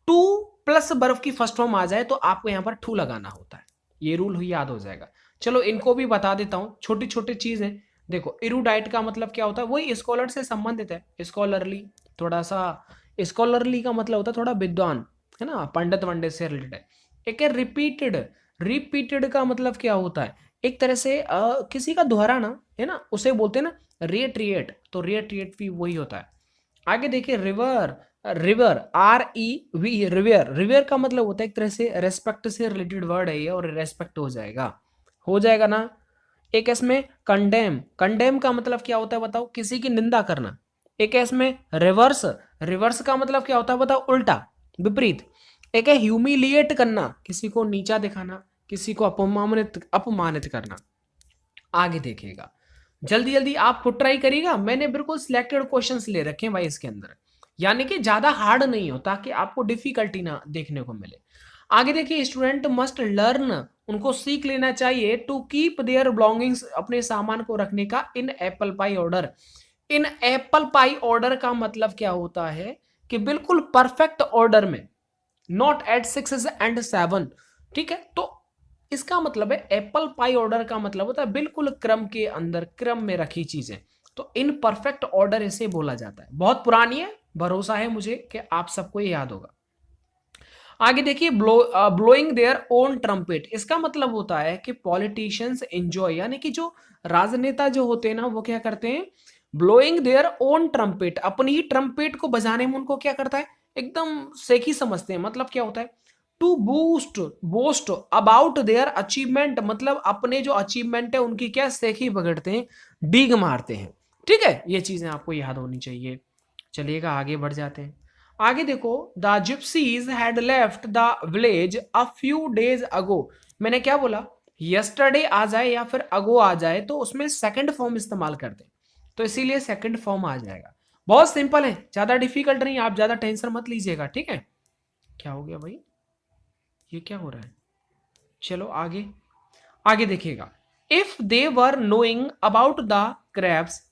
two plus verb की फर्स्ट फॉर्म आ जाए तो आपको यहाँ पर टू लगाना होता है। ये रूल ही याद हो जाएगा। चलो इनको भी बता देता हूँ, छोटी छोटी चीज है। देखो इरूडाइट का मतलब क्या होता है, वही स्कॉलर से संबंधित है। स्कॉलरली, थोड़ा सा स्कॉलरली का मतलब होता है थोड़ा विद्वान, है ना, पंडित वंडित से रिलेटेड है। एक है रिपीटेड। रिपीटेड का मतलब क्या होता है, एक तरह से किसी का दोहराना, है ना, उसे बोलते हैं ना रिएट्रिएट, तो रिएट्रिएट भी वही होता है। आगे देखिए river. River REV river. River का मतलब होता है एक तरह से रेस्पेक्ट से रिलेटेड वर्ड है ये, और रेस्पेक्ट हो जाएगा ना। एक इसमें कंडेम। कंडेम का मतलब क्या होता है बताओ, किसी की निंदा करना। एक है इसमें रिवर्स। रिवर्स का मतलब क्या होता है बताओ, उल्टा, विपरीत। एक है ह्यूमिलिएट करना, किसी को नीचा दिखाना, किसी को अपमानित करना। आगे देखिएगा, जल्दी जल्दी आप खुद ट्राई करिएगा। मैंने बिल्कुल सिलेक्टेड क्वेश्चंस ले रखे हैं भाई इसके अंदर, यानी कि ज्यादा हार्ड नहीं हो ताकि आपको डिफिकल्टी ना देखने को मिले। आगे देखिए, स्टूडेंट मस्ट लर्न, उनको सीख लेना चाहिए टू कीप देयर बिलोंगिंग्स, अपने सामान को रखने का इन एप्पल पाई ऑर्डर। इन एप्पल पाई ऑर्डर का मतलब क्या होता है कि बिल्कुल परफेक्ट ऑर्डर में, नॉट एट 6 एंड 7। ठीक है, तो इसका मतलब है एप्पल पाई ऑर्डर का मतलब होता है बिल्कुल क्रम के अंदर, क्रम में रखी चीजें, तो इन परफेक्ट ऑर्डर इसे बोला जाता है। बहुत पुरानी है, भरोसा है मुझे कि आप सबको ये याद होगा। आगे देखिए, ब्लोइंग देयर ओन ट्रम्पेट, इसका मतलब होता है कि पॉलिटिशियंस एंजॉय, यानी कि जो राजनेता जो होते हैं ना, वो क्या करते हैं, ब्लोइंग देयर ओन ट्रम्पेट, अपनी ही ट्रम्पेट को बजाने में उनको क्या करता है, एकदम सेखी समझते हैं। मतलब क्या होता है, to boast about their achievement, मतलब अपने जो अचीवमेंट है उनकी क्या सेखी पकड़ते हैं, डीग मारते हैं। ठीक है, ये चीजें आपको याद होनी चाहिए। चलिएगा आगे बढ़ जाते हैं। आगे देखो, the gypsies had left the village a few days ago. मैंने क्या बोला, यस्टरडे आ जाए या फिर अगो आ जाए तो उसमें सेकंड फॉर्म इस्तेमाल करते हैं, तो इसीलिए सेकंड फॉर्म आ जाएगा। बहुत सिंपल है, ज्यादा डिफिकल्ट नहीं, आप ज्यादा टेंशन मत लीजिएगा। ठीक है, क्या हो गया भाई, ये क्या हो रहा है। चलो आगे, आगे देखिएगा, if they were knowing about the crabs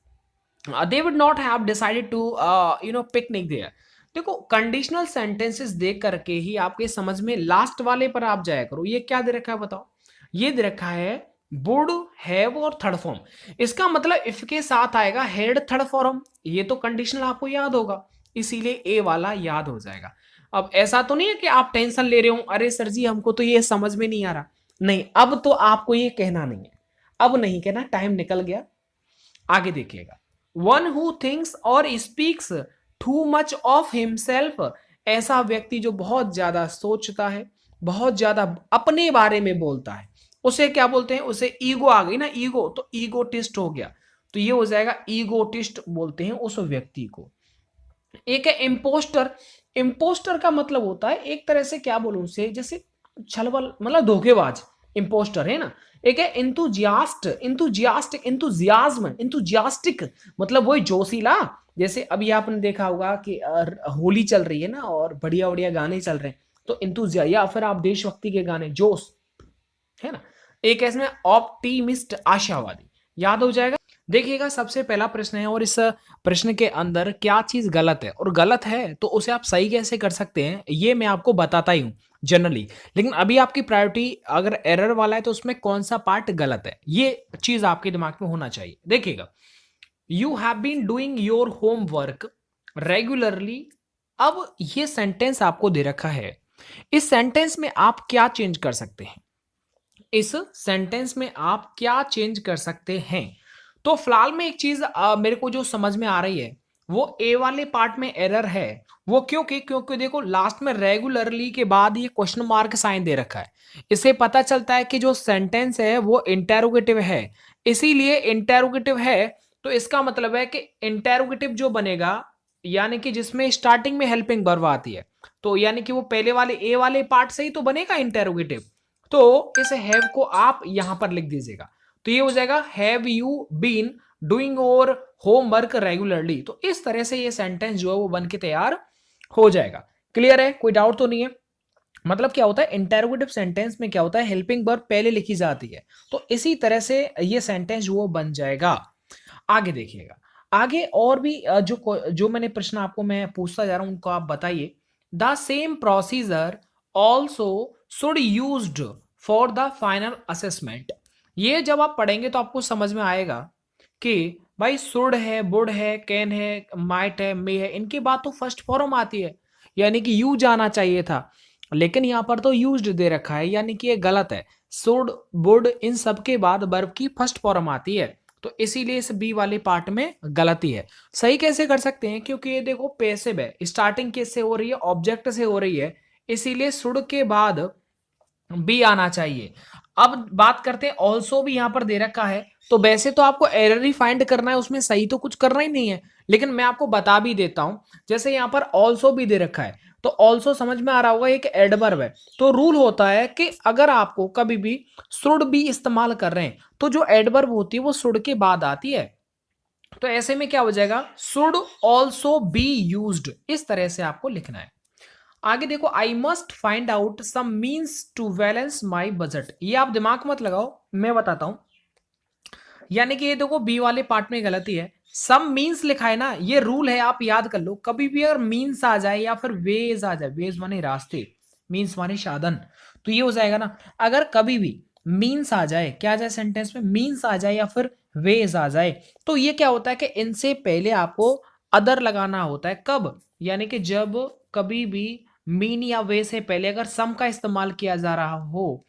they would not have decided to picnic there. देखो कंडीशनल सेंटेंसेस देख करके ही आपके समझ में लास्ट वाले पर आप जाया करो। ये क्या दे रखा है बताओ, ये दे रखा है वुड, हैव और थर्ड फॉर्म। इसका मतलब इफ के साथ आएगा हेड थर्ड फॉर्म, ये तो कंडीशनल आपको याद होगा, इसीलिए ए वाला याद हो जाएगा। अब ऐसा तो नहीं है कि आप टेंशन ले रहे हो, अरे सर जी हमको तो ये समझ में नहीं आ रहा। नहीं, अब तो आपको ये कहना नहीं है, अब नहीं कहना, टाइम निकल गया। आगे देखिएगा, वन हु थिंक्स और speaks too much of himself, ऐसा व्यक्ति जो बहुत ज्यादा सोचता है, बहुत ज्यादा अपने बारे में बोलता है, उसे क्या बोलते हैं, उसे ईगो आ गई ना, ईगो, तो ईगोटिस्ट हो गया, तो ये हो जाएगा ईगोटिस्ट बोलते हैं उस व्यक्ति को। एक है इम्पोस्टर। इम्पोस्टर का मतलब होता है एक तरह से क्या बोलूं उसे, जैसे छलबल, मतलब धोखेबाज, इम्पोस्टर है ना। एक है इंतुजियास्ट। इंतुजियास्टिक मतलब वही जोशीला। जैसे अभी आपने देखा होगा कि होली चल रही है ना और बढ़िया बढ़िया गाने चल रहे हैं, तो इंतुजिया, या फिर आप देशभक्ति के गाने, जोश, है ना। एक इसमें ऑप्टिमिस्ट, आशावादी, याद हो जाएगा। देखिएगा, सबसे पहला प्रश्न है और इस प्रश्न के अंदर क्या चीज गलत है, और गलत है तो उसे आप सही कैसे कर सकते हैं ये मैं आपको बताता ही हूं जनरली। लेकिन अभी आपकी प्रायोरिटी अगर एरर वाला है तो उसमें कौन सा पार्ट गलत है, ये चीज आपके दिमाग में होना चाहिए। देखिएगा, you have been doing your homework regularly. अब ये सेंटेंस आपको दे रखा है, इस सेंटेंस में आप क्या चेंज कर सकते हैं, इस सेंटेंस में आप क्या चेंज कर सकते हैं। तो फिलहाल में एक चीज मेरे को जो समझ में आ रही है, वो ए वाले पार्ट में एरर है। वो क्योंकि देखो लास्ट में रेगुलरली के बाद ये क्वेश्चन मार्क साइन दे रखा है, इससे पता चलता है कि जो सेंटेंस है वो इंटेरोगेटिव है। इसीलिए इंटेरोगेटिव है तो इसका मतलब है कि इंटेरोगेटिव जो बनेगा, यानी कि जिसमें स्टार्टिंग में हेल्पिंग वर्ब आती है, तो यानी कि वो पहले वाले ए वाले पार्ट से ही तो बनेगा इंटेरोगेटिव। तो इस हैव को आप यहां पर लिख दीजिएगा, तो ये हो जाएगा हैव यू बीन डूइंग और होमवर्क रेगुलरली। तो इस तरह से ये सेंटेंस जो है वो बन के तैयार हो जाएगा। क्लियर है, कोई डाउट तो नहीं है। मतलब क्या होता है, इंटेरोगेटिव सेंटेंस में क्या होता है, हेल्पिंग वर्ब पहले लिखी जाती है। तो इसी तरह से ये सेंटेंस वो बन जाएगा। आगे देखिएगा, आगे और भी जो मैंने प्रश्न आपको मैं पूछता जा रहा हूं उनको आप बताइए। The same procedure also should used for the final assessment. ये जब आप पढ़ेंगे तो आपको समझ में आएगा कि भाई शुड है, वुड है, कैन है, माइट है, मे है, इनके बाद तो फर्स्ट फॉर्म आती है, यानी कि यूज आना चाहिए था, लेकिन यहां पर तो यूज्ड दे रखा है, यानी कि ये गलत है। शुड, वुड, इन सब के बाद वर्ब की फर्स्ट फॉर्म आती है, तो इसीलिए इस बी वाले पार्ट में गलती है। सही कैसे कर सकते हैं, क्योंकि ये देखो पैसिव है, स्टार्टिंग किससे हो रही है, ऑब्जेक्ट से हो रही है, इसीलिए शुड के बाद बी आना चाहिए। अब बात करते हैं, ऑल्सो भी यहां पर दे रखा है, तो वैसे तो आपको एरर ही फाइंड करना है, उसमें सही तो कुछ करना ही नहीं है, लेकिन मैं आपको बता भी देता हूं। जैसे यहां पर ऑल्सो भी दे रखा है, तो ऑल्सो समझ में आ रहा होगा एक एडवर्ब है, तो रूल होता है कि अगर आपको कभी भी शुड भी इस्तेमाल कर रहे हैं तो जो एडवर्ब होती है वो शुड के बाद आती है। तो ऐसे में क्या हो जाएगा, शुड ऑल्सो बी यूज्ड, इस तरह से आपको लिखना है। आगे देखो, I must find out some means to balance my budget. ये आप दिमाग मत लगाओ, मैं बताता हूं। यानी कि ये देखो बी वाले पार्ट में गलती है, सम मीन्स लिखा है ना, ये रूल है, आप याद कर लो। कभी भी अगर मीन्स आ जाए या फिर वेज आ जाए, वेज माने रास्ते, मीन्स माने साधन, तो ये हो जाएगा ना। अगर कभी भी मीन्स आ जाए, क्या आ जाए सेंटेंस में, मीन्स आ जाए या फिर वेज आ जाए, तो ये क्या होता है कि इनसे पहले आपको अदर लगाना होता है। कब, यानी कि जब कभी भी मीन या वे से पहले अगर सम का इस्तेमाल किया जा रहा हो,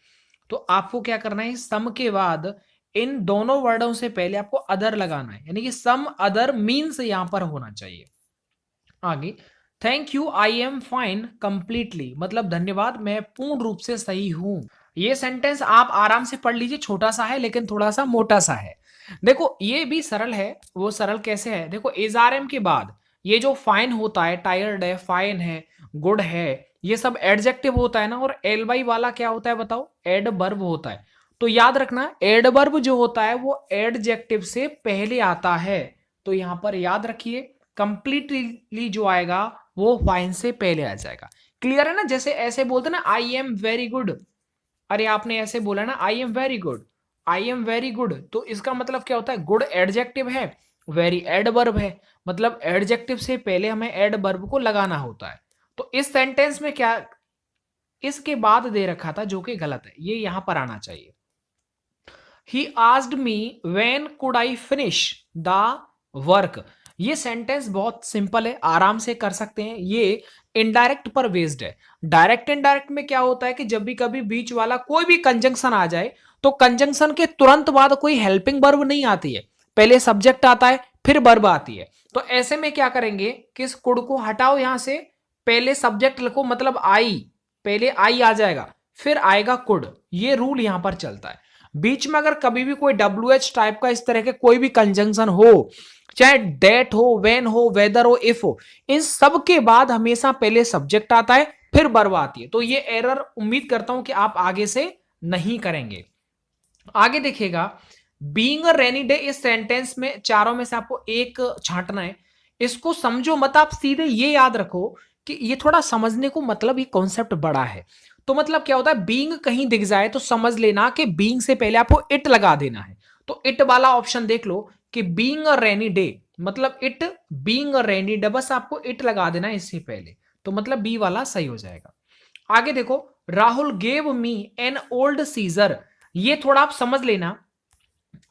तो आपको क्या करना है, सम के बाद इन दोनों वर्डों से पहले आपको अदर लगाना है, यानी कि सम अदर मीन्स यहां पर होना चाहिए। आगे, thank you I am fine completely, मतलब धन्यवाद मैं पूर्ण रूप से सही हूं। ये सेंटेंस आप आराम से पढ़ लीजिए, छोटा सा है लेकिन थोड़ा सा मोटा सा है। देखो ये भी सरल है, वो सरल कैसे है, देखो एजआरएम के बाद ये जो फाइन होता है, टायर्ड है, फाइन है, गुड है, ये सब एडजेक्टिव होता है ना, और एल वाई वाला क्या होता है बताओ, एडवर्ब होता है। तो याद रखना, एडवर्ब जो होता है वो एडजेक्टिव से पहले आता है, तो यहां पर याद रखिए कंप्लीटली जो आएगा वो फाइन से पहले आ जाएगा। क्लियर है ना, जैसे ऐसे बोलते ना आई एम वेरी गुड, अरे आपने ऐसे बोला ना I am very good, I am very good, तो इसका मतलब क्या होता है, गुड एडजेक्टिव है, वेरी एडवर्ब है, मतलब एडजेक्टिव से पहले हमें एडवर्ब को लगाना होता है। तो इस सेंटेंस में क्या इसके बाद दे रखा था जो कि गलत है, ये यहां पर आना चाहिए। He asked me when could I finish the work. ये सेंटेंस बहुत सिंपल है, आराम से कर सकते हैं, ये इनडायरेक्ट पर बेस्ड है। डायरेक्ट इनडायरेक्ट में क्या होता है कि जब भी कभी बीच वाला कोई भी कंजंक्शन आ जाए, तो कंजंक्शन के तुरंत बाद कोई हेल्पिंग वर्ब नहीं आती है, पहले सब्जेक्ट आता है फिर वर्ब आती है। तो ऐसे में क्या करेंगे कि इस कुड को हटाओ यहां से, पहले सब्जेक्ट लिखो, मतलब आई, पहले आई आ जाएगा फिर आएगा कुड, ये रूल यहां पर चलता है। बीच में अगर कभी भी कोई WH टाइप का इस तरह के कोई भी कंजंक्शन हो, चाहे डेट हो, वेन हो, वेदर हो, इफ हो, इन सब के बाद हमेशा पहले सब्जेक्ट आता है फिर वर्ब आती है। तो ये एरर उम्मीद करता हूं कि आप आगे से नहीं करेंगे। आगे देखिएगा, बीइंग अ रेनी डे, इस सेंटेंस में चारों में से आपको एक छांटना है। इसको समझो मत, आप सीधे ये याद रखो कि ये थोड़ा समझने को, मतलब ये कॉन्सेप्ट बड़ा है। तो मतलब क्या होता है, बीइंग कहीं दिख जाए तो समझ लेना कि बीइंग से पहले आपको इट लगा देना है। तो इट वाला ऑप्शन देख लो कि बीइंग अ रेनी डे, मतलब it being a rainy day, बस आपको इट लगा देना है इससे पहले, तो मतलब बी वाला सही हो जाएगा। आगे देखो, Rahul gave me an old scissor, ये थोड़ा आप समझ लेना।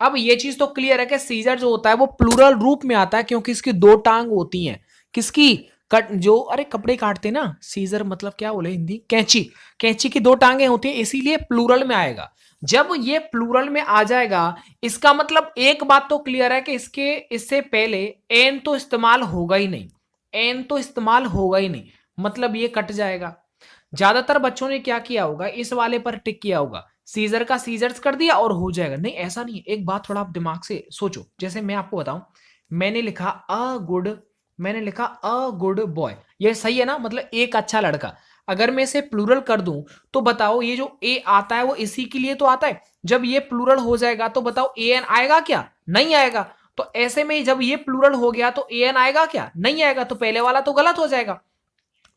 अब ये चीज तो क्लियर है कि सीजर जो होता है वो प्लूरल रूप में आता है, क्योंकि इसकी दो टांग होती हैं। किसकी, कट जो, अरे कपड़े काटते ना, सीजर मतलब क्या बोले हिंदी, कैंची, कैंची की दो टांगे होती हैं, इसीलिए प्लूरल में आएगा। जब ये प्लूरल में आ जाएगा, इसका मतलब एक बात तो क्लियर है कि इससे पहले एन तो इस्तेमाल होगा ही नहीं, एन तो इस्तेमाल होगा ही नहीं, मतलब ये कट जाएगा। ज्यादातर बच्चों ने क्या किया होगा, इस वाले पर टिक किया होगा, सीजर का सीजर्स कर दिया और हो जाएगा। नहीं, ऐसा नहीं है, एक बात थोड़ा आप दिमाग से सोचो। जैसे मैं आपको बताऊं, मैंने लिखा अ गुड, मैंने लिखा अ गुड बॉय, ये सही है ना, मतलब एक अच्छा लड़का। अगर मैं इसे प्लूरल कर दूं तो बताओ, ये जो ए आता है वो इसी के लिए तो आता है। जब ये प्लूरल हो जाएगा तो बताओ ए एन आएगा क्या, नहीं आएगा। तो ऐसे में जब ये प्लूरल हो गया तो ए एन आएगा क्या, नहीं आएगा, तो पहले वाला तो गलत हो जाएगा।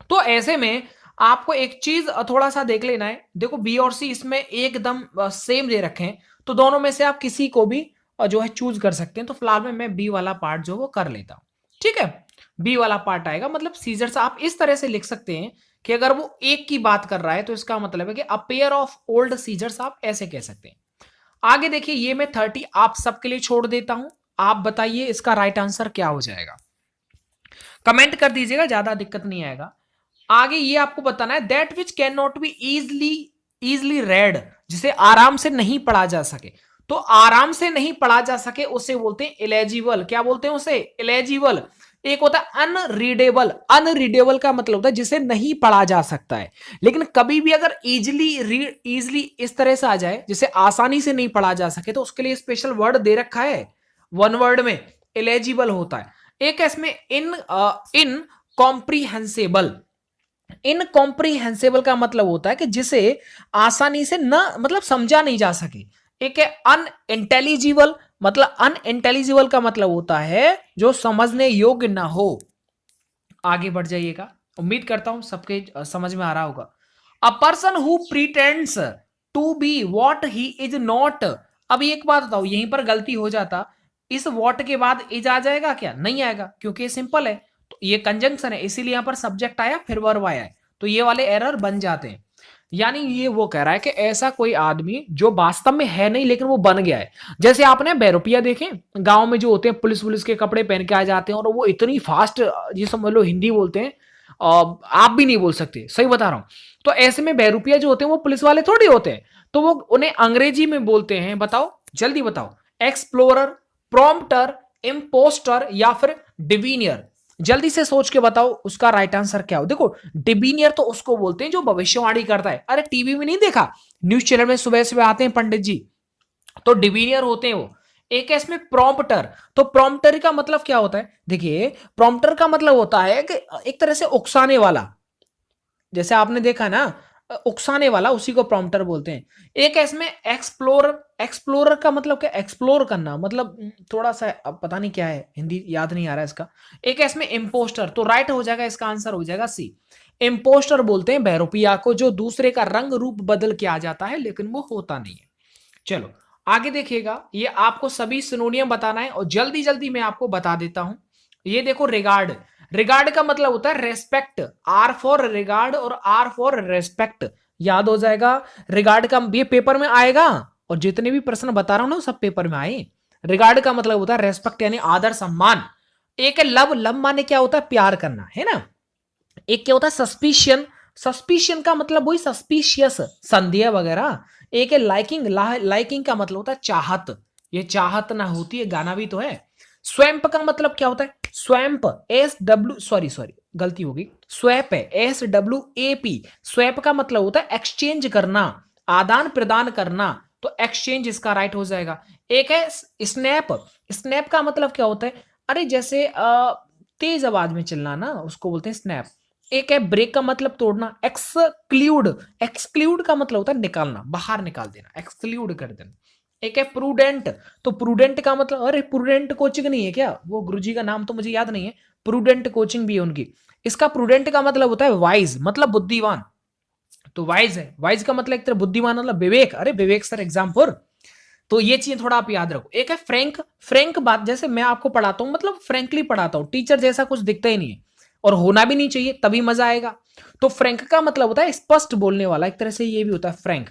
तो ऐसे में आपको एक चीज थोड़ा सा देख लेना है, देखो बी और सी इसमें एकदम सेम दे रखे हैं, तो दोनों में से आप किसी को भी जो है चूज कर सकते हैं। तो फिलहाल में मैं बी वाला पार्ट जो वो कर लेता हूं, ठीक है। बी वाला पार्ट आएगा, मतलब सीजर्स आप इस तरह से लिख सकते हैं कि अगर वो एक की बात कर रहा है तो इसका मतलब है कि a pair of old scissors, आप ऐसे कह सकते हैं। आगे देखिए, ये मैं 30 आप सबके लिए छोड़ देता हूं, आप बताइए इसका राइट आंसर क्या हो जाएगा, कमेंट कर दीजिएगा, ज्यादा दिक्कत नहीं आएगा। आगे ये आपको बताना है, that which can not be easily red, जिसे आराम से नहीं पढ़ा जा सके। तो आराम से नहीं पढ़ा जा सके उसे बोलते हैं इलेजिबल। क्या बोलते हैं उसे? इलेजिबल। एक होता है अनरीडेबल। अनरीडेबल का मतलब होता है जिसे नहीं पढ़ा जा सकता है। लेकिन कभी भी अगर इजली इस तरह से आ जाए जिसे आसानी से नहीं पढ़ा जा सके, तो उसके लिए स्पेशल वर्ड दे रखा है, वन वर्ड में इलेजिबल होता है। एक है इसमें इनकॉम्प्रीहेंसिबल। इनकॉम्प्रीहेंसिबल का मतलब होता है कि जिसे आसानी से न मतलब समझा नहीं जा सके। एक है अनइंटेलिजिबल, मतलब अनइंटेलिजिबल का मतलब होता है जो समझने योग्य ना हो। आगे बढ़ जाइएगा, उम्मीद करता हूं सबके समझ में आ रहा होगा। A person who pretends to be what he is not. अब एक बात बताओ, यहीं पर गलती हो जाता, इस वॉट के बाद इज आ जाएगा क्या? नहीं आएगा, क्योंकि ये सिंपल है, तो ये कंजंक्शन है, इसीलिए यहां पर सब्जेक्ट आया फिर वर्ब आया है, तो ये वाले एरर बन जाते हैं। यानी ये वो कह रहा है कि ऐसा कोई आदमी जो वास्तव में है नहीं लेकिन वो बन गया है। जैसे आपने बैरुपिया देखे, गांव में जो होते हैं पुलिस के कपड़े पहन के आ जाते हैं और वो इतनी फास्ट, ये समझ लो हिंदी बोलते हैं, आप भी नहीं बोल सकते, सही बता रहा हूं। तो ऐसे में बैरुपिया जो होते हैं वो पुलिस वाले थोड़ी होते हैं, तो वो उन्हें अंग्रेजी में बोलते हैं, बताओ जल्दी बताओ, एक्सप्लोरर, प्रॉम्प्टर, इम्पोस्टर या फिर डिवीनियर। जल्दी से सोच के बताओ उसका राइट आंसर क्या हो। देखो डिवीनियर तो उसको बोलते हैं जो भविष्यवाणी करता है। अरे टीवी में नहीं देखा, न्यूज चैनल में सुबह सुबह आते हैं पंडित जी, तो डिवीनियर होते हैं वो। एक है इसमें प्रॉम्प्टर। तो प्रॉम्प्टर का मतलब क्या होता है? देखिए प्रॉम्प्टर का मतलब होता है कि एक तरह से उकसाने वाला, जैसे आपने देखा ना उकसाने वाला, उसी को प्रॉम्प्टर बोलते हैं। एक है इसमें एक्सप्लोरर। एक्सप्लोरर का मतलब क्या? एक्सप्लोर करना, मतलब थोड़ा सा अब पता नहीं क्या है, हिंदी याद नहीं आ रहा है इसका। एक है इसमें इम्पोस्टर। तो राइट हो जाएगा, इसका आंसर हो जाएगा सी। इम्पोस्टर बोलते हैं बहरूपिया को जो दूसरे का रंग रूप बदल के आ जाता है लेकिन वो होता नहीं है। चलो आगे देखिएगा, ये आपको सभी सिनोनियम बताना है और जल्दी जल्दी मैं आपको बता देता हूं। ये देखो रिगार्ड। रिगार्ड का मतलब होता है रेस्पेक्ट, आर फॉर रिगार्ड और आर फॉर रेस्पेक्ट, याद हो जाएगा। रिगार्ड का ये पेपर में आएगा और जितने भी प्रश्न बता रहा हूं ना सब पेपर में आए। रिगार्ड का मतलब होता है रेस्पेक्ट यानी आदर सम्मान। एक है लव। लव माने क्या होता है? प्यार करना, है ना। एक क्या होता है? सस्पिशियन। सस्पिशियन का मतलब वही सस्पिशियस, संदेह वगैरह। एक है लाइकिंग। लाइकिंग का मतलब होता है चाहत, ये चाहत ना होती है, गाना भी तो है। स्वैम्प का मतलब क्या होता है? स्वैम्प सॉरी गलती होगी, स्वैप है SWAP। स्वैप का मतलब होता है एक्सचेंज करना, आदान प्रदान करना, तो एक्सचेंज इसका राइट हो जाएगा। एक है स्नैप। स्नैप का मतलब क्या होता है? अरे जैसे तेज आवाज में चलना ना, उसको बोलते हैं स्नैप। एक है ब्रेक का मतलब तोड़ना। एक्सक्लूड। एक्सक्लूड का मतलब होता है निकालना, बाहर निकाल देना, एक्सक्लूड कर देना। एक है प्रूडेंट। तो प्रूडेंट का मतलब, अरे प्रूडेंट कोचिंग नहीं है क्या? वो गुरुजी का नाम तो मुझे याद नहीं है, प्रूडेंट कोचिंग भी है उनकी। इसका प्रूडेंट का मतलब होता है वाइज, मतलब बुद्धिमान। तो वाइज है, वाइज का मतलब एक तरह बुद्धिमान मतलब विवेक। अरे विवेक सर एग्जाम्पल। तो ये चीज थोड़ा आप याद रखो। एक है फ्रैंक। फ्रैंक बात, जैसे मैं आपको पढ़ाता हूं मतलब फ्रैंकली पढ़ाता हूं, टीचर जैसा कुछ दिखता ही नहीं है और होना भी नहीं चाहिए, तभी मजा आएगा। तो फ्रैंक का मतलब होता है स्पष्ट बोलने वाला, एक तरह से ये भी होता है फ्रैंक।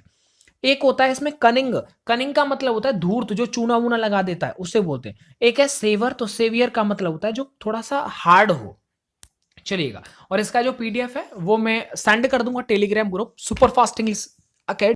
एक होता है इसमें कनिंग। कनिंग का मतलब होता है धूर्त, जो चूना वूना लगा देता है उसे बोलते हैं। एक है सेवर। तो सेवियर का मतलब होता है जो थोड़ा सा हार्ड हो। चलिएगा, और इसका जो PDF है वो मैं सेंड कर दूंगा Telegram group super fast English academy.